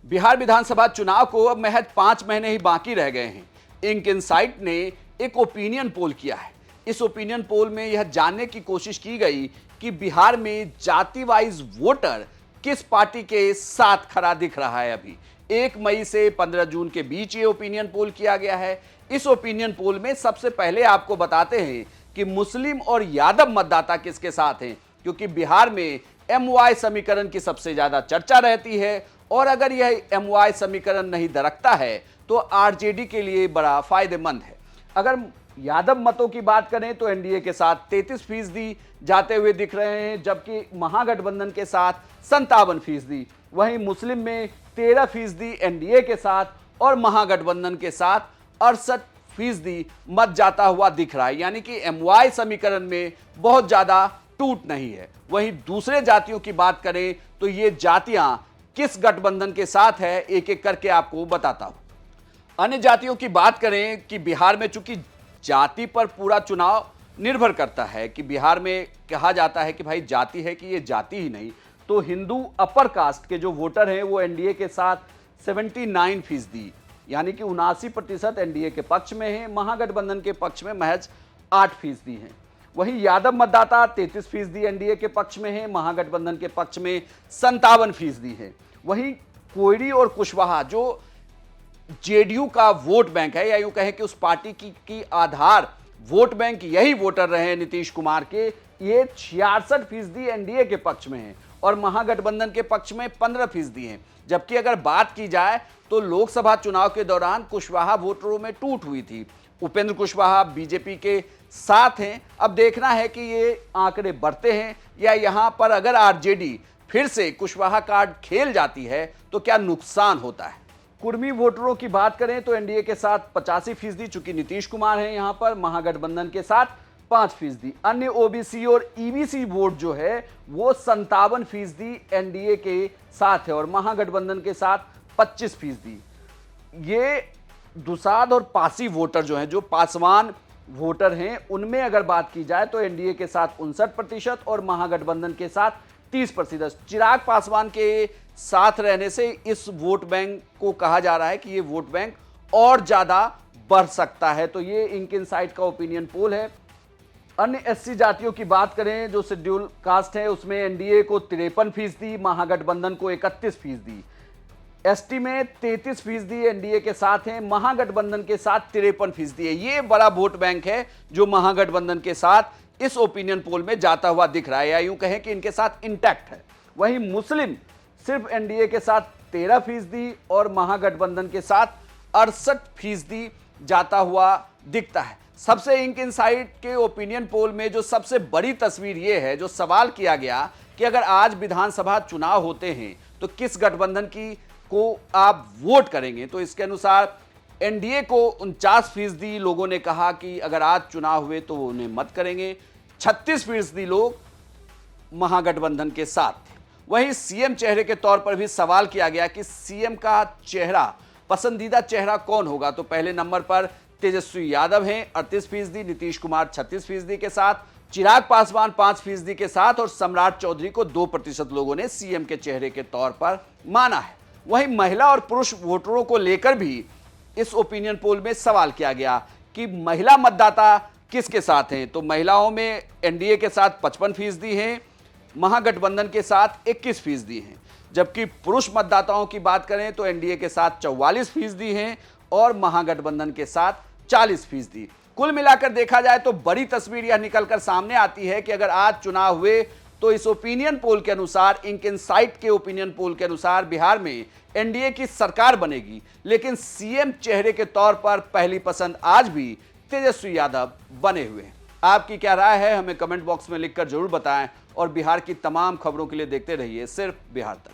बिहार विधानसभा चुनाव को अब महज 5 महीने ही बाकी रह गए हैं। इंक इनसाइट ने एक ओपिनियन पोल किया है। इस ओपिनियन पोल में यह जानने की कोशिश की गई कि बिहार में जाति वाइज वोटर किस पार्टी के साथ खड़ा दिख रहा है। अभी 1 मई से 15 जून के बीच ये ओपिनियन पोल किया गया है। इस ओपिनियन पोल में सबसे पहले आपको बताते हैं कि मुस्लिम और यादव मतदाता किसके साथ हैं, क्योंकि बिहार में MY समीकरण की सबसे ज्यादा चर्चा रहती है और अगर यह MY समीकरण नहीं दरकता है तो RJD के लिए बड़ा फायदेमंद है। अगर यादव मतों की बात करें तो एनडीए के साथ 33% जाते हुए दिख रहे हैं, जबकि महागठबंधन के साथ 57%। वहीं मुस्लिम में 13% एनडीए के साथ और महागठबंधन के साथ 68% मत जाता हुआ दिख रहा है, यानी कि MY समीकरण में बहुत ज्यादा टूट नहीं है। वहीं दूसरे जातियों की बात करें तो ये जातियां किस गठबंधन के साथ है, एक एक करके आपको बताता हूं। अन्य जातियों की बात करें कि बिहार में चूंकि जाति पर पूरा चुनाव निर्भर करता है, कि बिहार में कहा जाता है कि भाई जाति है कि ये जाति ही नहीं, तो हिंदू अपर कास्ट के जो वोटर हैं वो एनडीए के साथ 79%, यानी कि 79% एनडीए के पक्ष में है, महागठबंधन के पक्ष में महज 8% हैं। वहीं यादव मतदाता 33% एनडीए के पक्ष में है, महागठबंधन के पक्ष में 57% है। वहीं कोयरी और कुशवाहा जो जेडीयू का वोट बैंक है, या यूं कहें कि उस पार्टी की आधार वोट बैंक यही वोटर रहे नीतीश कुमार के, ये 66% एनडीए के पक्ष में है और महागठबंधन के पक्ष में 15% हैं। जबकि अगर बात की जाए तो लोकसभा चुनाव के दौरान कुशवाहा वोटरों में टूट हुई थी। उपेंद्र कुशवाहा बीजेपी के साथ हैं। अब देखना है कि ये आंकड़े बढ़ते हैं या यहां पर अगर आरजेडी फिर से कुशवाहा कार्ड खेल जाती है तो क्या नुकसान होता है। कुर्मी वोटरों की बात करें तो एनडीए के साथ 85%, चूंकि नीतीश कुमार हैं यहां पर, महागठबंधन के साथ 5%। अन्य ओबीसी और ईबीसी वोट जो है वो 57% एनडीए के साथ है और महागठबंधन के साथ 25%। ये दुसाध और पासी वोटर जो हैं, जो पासवान वोटर हैं, उनमें अगर बात की जाए तो एनडीए के साथ 59% और महागठबंधन के साथ 30%। चिराग पासवान के साथ रहने से इस वोट बैंक को कहा जा रहा है कि ये वोट बैंक और ज्यादा बढ़ सकता है। तो ये इंक इनसाइट का ओपिनियन पोल है। अन्य एससी जातियों की बात करें जो शेड्यूल कास्ट है, उसमें एनडीए को 53%, महागठबंधन को 31%। एसटी में 33% एनडीए के साथ हैं, महागठबंधन के साथ 53% है। ये बड़ा वोट बैंक है जो महागठबंधन के साथ इस ओपिनियन पोल में जाता हुआ दिख रहा है, या यूं कहें कि इनके साथ इंटैक्ट है। वहीं मुस्लिम सिर्फ एनडीए के साथ 13% और महागठबंधन के साथ 68% जाता हुआ दिखता है। सबसे इंक इनसाइट के ओपिनियन पोल में जो सबसे बड़ी तस्वीर ये है, जो सवाल किया गया कि अगर आज विधानसभा चुनाव होते हैं तो किस गठबंधन की को आप वोट करेंगे, तो इसके अनुसार एनडीए को 49% लोगों ने कहा कि अगर आज चुनाव हुए तो वो उन्हें मत करेंगे। 36% लोग महागठबंधन के साथ थे। वहीं सीएम चेहरे के तौर पर भी सवाल किया गया कि सीएम का चेहरा, पसंदीदा चेहरा कौन होगा, तो पहले नंबर पर तेजस्वी यादव हैं 38%, नीतीश कुमार 36% के साथ, चिराग पासवान 5% के साथ और सम्राट चौधरी को 2% लोगों ने सीएम के चेहरे के तौर पर माना है। वहीं महिला और पुरुष वोटरों को लेकर भी इस ओपिनियन पोल में सवाल किया गया कि महिला मतदाता किसके साथ हैं, तो महिलाओं में एनडीए के साथ 55% हैं, महागठबंधन के साथ 21% हैं। जबकि पुरुष मतदाताओं की बात करें तो एनडीए के साथ 44% हैं और महागठबंधन के साथ 40%। कुल मिलाकर देखा जाए तो बड़ी तस्वीर यह निकलकर सामने आती है कि अगर आज चुनाव हुए तो इस ओपिनियन पोल के अनुसार, इंक इनसाइट के ओपिनियन पोल के अनुसार बिहार में एनडीए की सरकार बनेगी, लेकिन सीएम चेहरे के तौर पर पहली पसंद आज भी तेजस्वी यादव बने हुए हैं। आपकी क्या राय है, हमें कमेंट बॉक्स में लिखकर जरूर बताएं और बिहार की तमाम खबरों के लिए देखते रहिए सिर्फ बिहार तक।